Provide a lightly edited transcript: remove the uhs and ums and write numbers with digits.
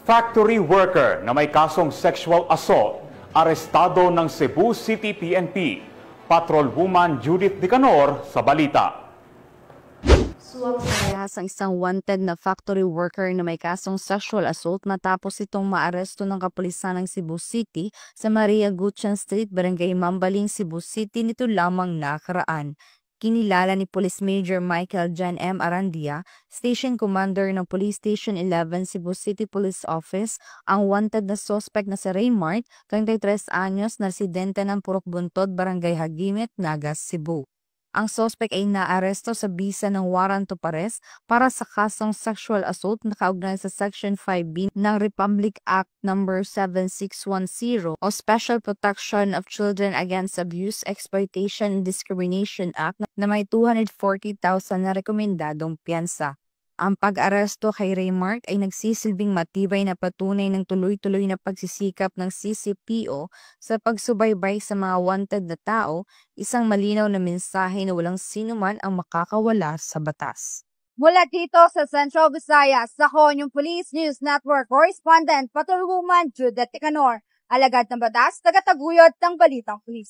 Factory worker na may kasong sexual assault, arestado ng Cebu City PNP. Patrolwoman Judith Dicanor sa balita. Suwak sa rehas ang isang wanted na factory worker na may kasong sexual assault matapos itong maaresto ng kapulisan ng Cebu City sa Maria Gutierrez Street, Barangay Mambaling, Cebu City nito lamang nakaraan. Kinilala ni Police Major Michael John M. Arandia, Station Commander ng Police Station 11 Cebu City Police Office, ang wanted na suspect na si Raymart, 33 anyos, na residente ng Purok Buntod, Barangay Hagimit, Nagas, Cebu. Ang suspect ay naaresto sa bisa ng warrant of arrest para sa kasong sexual assault na kaugnay sa Section 5B ng Republic Act No. 7610 o Special Protection of Children Against Abuse, Exploitation and Discrimination Act na may 240,000 na rekomendadong piyansa. Ang pag-aresto kay Raymart ay nagsisilbing matibay na patunay ng tuloy-tuloy na pagsisikap ng CCPO sa pagsubaybay sa mga wanted na tao, isang malinaw na mensahe na walang sinuman ang makakawala sa batas. Mula dito sa Central Visayas, ako yung Police News Network Correspondent Patrolwoman Judith Dicanor, alagad ng batas, tagataguyod ng Balitang Pulis.